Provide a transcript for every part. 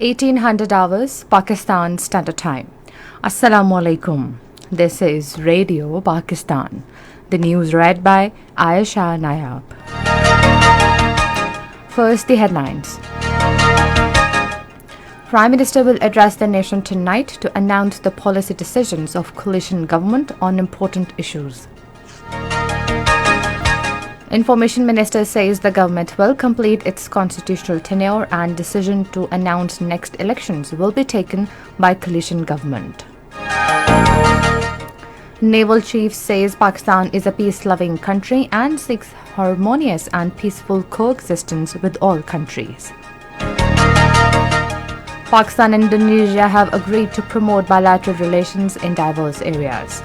1800 hours Pakistan Standard Time. Assalamu alaikum. This is Radio Pakistan. The news read by Ayesha Nayab. First, the headlines. Prime Minister will address the nation tonight to announce the policy decisions of coalition government on important issues. Information Minister says the government will complete its constitutional tenure and decision to announce next elections will be taken by coalition government. Naval Chief says Pakistan is a peace-loving country and seeks harmonious and peaceful coexistence with all countries. Pakistan and Indonesia have agreed to promote bilateral relations in diverse areas.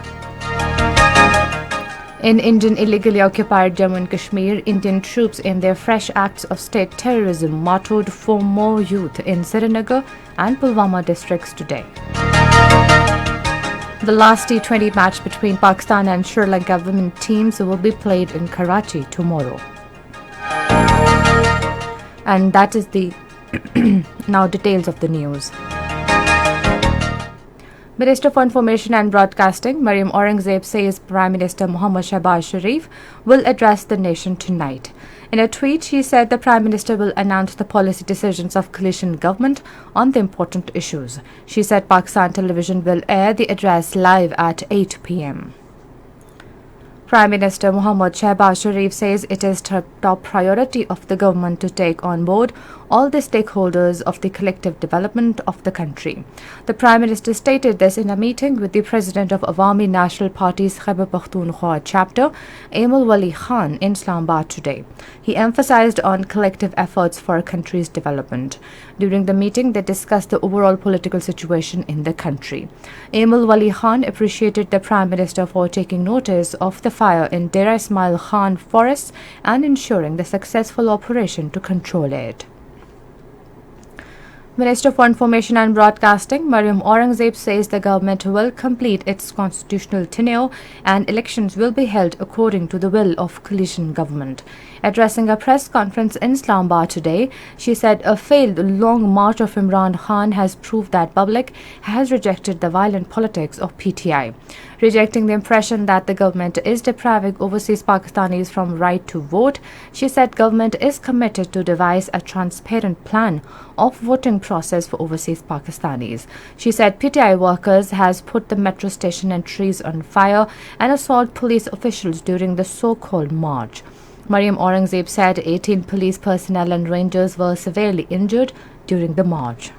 In Indian illegally occupied Jammu and Kashmir, Indian troops in their fresh acts of state terrorism martyred 4 more youth in Srinagar and Pulwama districts today. The last T20 match between Pakistan and Sri Lanka women teams will be played in Karachi tomorrow. And that is the now details of the news. Minister for Information and Broadcasting, Mariam Aurangzeb, says Prime Minister Mohammad Shehbaz Sharif will address the nation tonight. In a tweet, she said the Prime Minister will announce the policy decisions of coalition government on the important issues. She said Pakistan Television will air the address live at 8 p.m. Prime Minister Mohammad Shehbaz Sharif says it is top priority of the government to take on board all the stakeholders of the collective development of the country. The Prime Minister stated this in a meeting with the President of Awami National Party's Khyber Pakhtunkhwa chapter, Emil Wali Khan, in Islamabad today. He emphasized on collective efforts for a country's development. During the meeting, they discussed the overall political situation in the country. Emil Wali Khan appreciated the Prime Minister for taking notice of the fire in Dera Ismail Khan forests and ensuring the successful operation to control it. Minister for Information and Broadcasting, Mariam Aurangzeb, says the government will complete its constitutional tenure and elections will be held according to the will of coalition government. Addressing a press conference in Islamabad today, she said a failed long march of Imran Khan has proved that public has rejected the violent politics of PTI. Rejecting the impression that the government is depriving overseas Pakistanis from right to vote, she said government is committed to devise a transparent plan of voting process for overseas Pakistanis. She said PTI workers has put the metro station and trees on fire and assault police officials during the so-called march. Mariam Aurangzeb said 18 police personnel and rangers were severely injured during the march.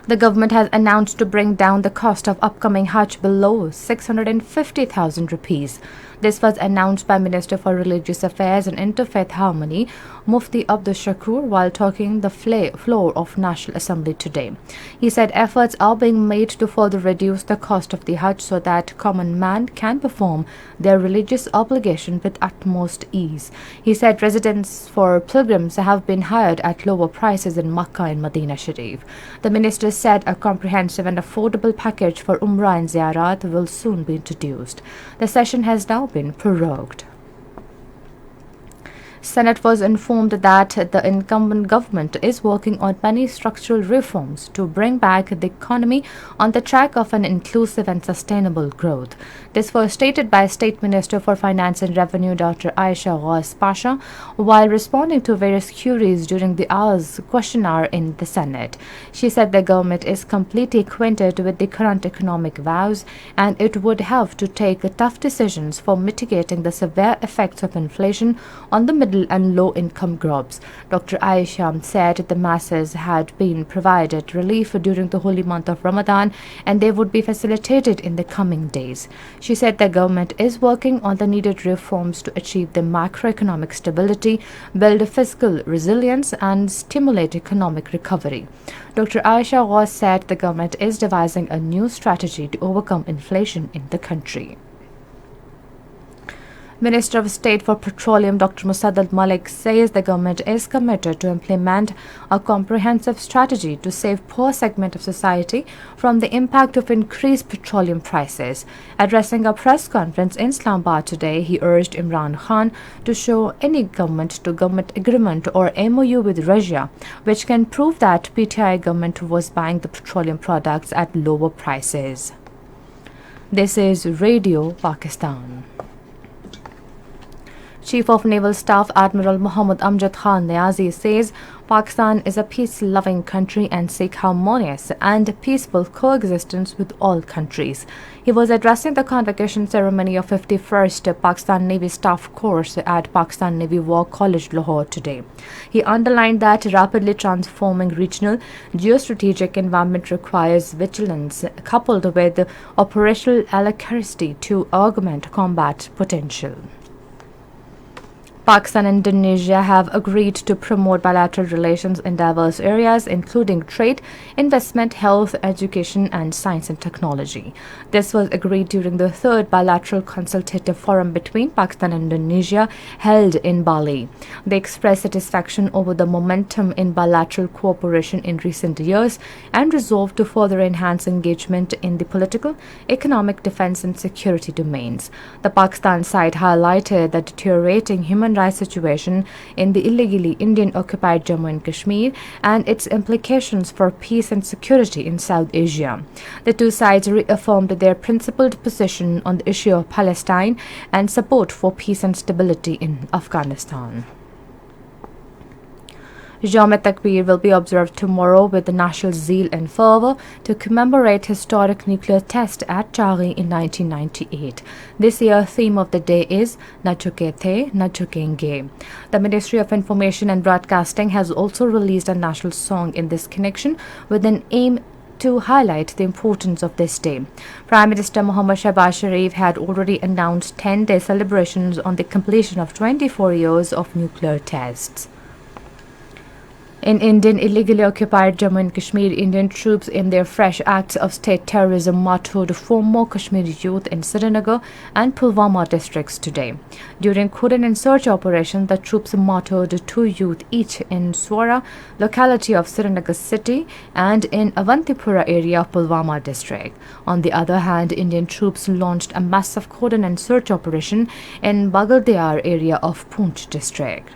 The government has announced to bring down the cost of upcoming Hajj below 650,000 rupees. This was announced by Minister for Religious Affairs and Interfaith Harmony, Mufti Abdul Shakur, while talking the floor of National Assembly today. He said efforts are being made to further reduce the cost of the Hajj so that common man can perform their religious obligation with utmost ease. He said residents for pilgrims have been hired at lower prices in Makkah and Medina Sharif. The minister said a comprehensive and affordable package for Umrah and Ziyarat will soon be introduced. The session has now been prorogued. Senate was informed that the incumbent government is working on many structural reforms to bring back the economy on the track of an inclusive and sustainable growth. This was stated by State Minister for Finance and Revenue Dr. Aisha Ghaus Pasha while responding to various queries during the hour's question hour in the Senate. She said the government is completely acquainted with the current economic woes and it would have to take tough decisions for mitigating the severe effects of inflation on the middle and low-income groups. Dr. Aisha said the masses had been provided relief during the holy month of Ramadan and they would be facilitated in the coming days. She said the government is working on the needed reforms to achieve the macroeconomic stability, build fiscal resilience and stimulate economic recovery. Dr. Aisha Ghaus said the government is devising a new strategy to overcome inflation in the country. Minister of State for Petroleum Dr. Musaddad Malik says the government is committed to implement a comprehensive strategy to save poor segment of society from the impact of increased petroleum prices. Addressing a press conference in Islamabad today, he urged Imran Khan to show any government-to-government agreement or MOU with Russia, which can prove that PTI government was buying the petroleum products at lower prices. This is Radio Pakistan. Chief of Naval Staff Admiral Muhammad Amjad Khan Niazi says Pakistan is a peace-loving country and seek harmonious and peaceful coexistence with all countries. He was addressing the convocation ceremony of 51st Pakistan Navy Staff Course at Pakistan Navy War College, Lahore today. He underlined that rapidly transforming regional geostrategic environment requires vigilance coupled with operational alacrity to augment combat potential. Pakistan and Indonesia have agreed to promote bilateral relations in diverse areas, including trade, investment, health, education, and science and technology. This was agreed during the third bilateral consultative forum between Pakistan and Indonesia held in Bali. They expressed satisfaction over the momentum in bilateral cooperation in recent years and resolved to further enhance engagement in the political, economic, defense, and security domains. The Pakistan side highlighted the deteriorating human rights situation in the illegally Indian-occupied Jammu and Kashmir and its implications for peace and security in South Asia. The two sides reaffirmed their principled position on the issue of Palestine and support for peace and stability in Afghanistan. Jaume Takbir will be observed tomorrow with the national zeal and fervor to commemorate historic nuclear test at Chaghi in 1998. This year's theme of the day is Na Chuke The, Na Chukenge. The Ministry of Information and Broadcasting has also released a national song in this connection with an aim to highlight the importance of this day. Prime Minister Mohammad Shehbaz Sharif had already announced 10-day celebrations on the completion of 24 years of nuclear tests. In Indian illegally occupied Jammu and Kashmir, Indian troops in their fresh acts of state terrorism martyred 4 more Kashmiri youth in Srinagar and Pulwama districts today. During cordon and search operation, the troops martyred 2 youth each in Swara, locality of Srinagar city, and in Avantipura area of Pulwama district. On the other hand, Indian troops launched a massive cordon and search operation in Bagaldiar area of Poonch district.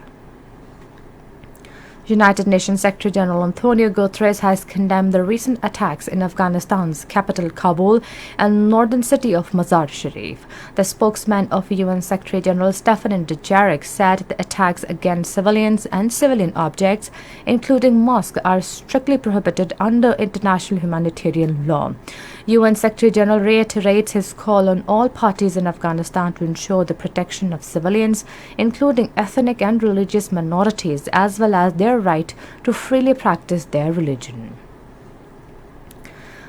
United Nations Secretary General Antonio Guterres has condemned the recent attacks in Afghanistan's capital Kabul and northern city of Mazar-Sharif. The spokesman of UN Secretary General Stefan Dujarric said the attacks against civilians and civilian objects, including mosques, are strictly prohibited under international humanitarian law. UN Secretary General reiterates his call on all parties in Afghanistan to ensure the protection of civilians, including ethnic and religious minorities, as well as their right to freely practice their religion.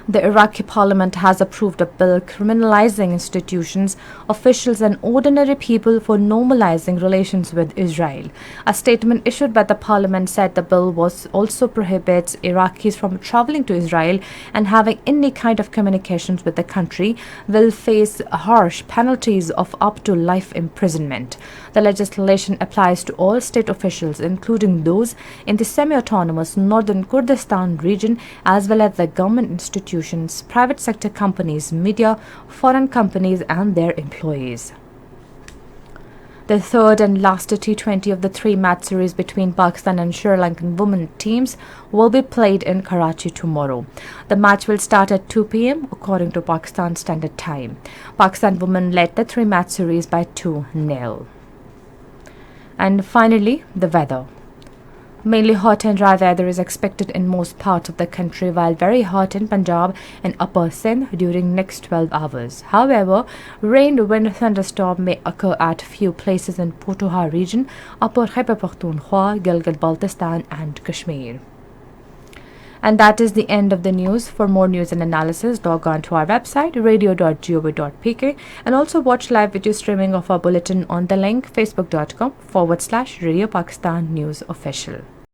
The Iraqi parliament has approved a bill criminalizing institutions, officials and ordinary people for normalizing relations with Israel. A statement issued by the parliament said the bill also prohibits Iraqis from traveling to Israel and having any kind of communications with the country will face harsh penalties of up to life imprisonment. The legislation applies to all state officials, including those in the semi-autonomous northern Kurdistan region, as well as the government institutions, private sector companies, media, foreign companies and their employees. The third and last T20 of the 3-match series between Pakistan and Sri Lankan women teams will be played in Karachi tomorrow. The match will start at 2 p.m. according to Pakistan Standard Time. Pakistan women led the 3-match series by 2-0. And finally, the weather. Mainly hot and dry weather is expected in most parts of the country, while very hot in Punjab and Upper Sindh during next 12 hours. However, rain, wind, thunderstorm may occur at few places in Potoha region, Upper Khyber Pakhtunkhwa, Gilgit-Baltistan and Kashmir. And that is the end of the news. For more news and analysis, log on to our website radio.gov.pk and also watch live video streaming of our bulletin on the link facebook.com/Radio Pakistan News Official.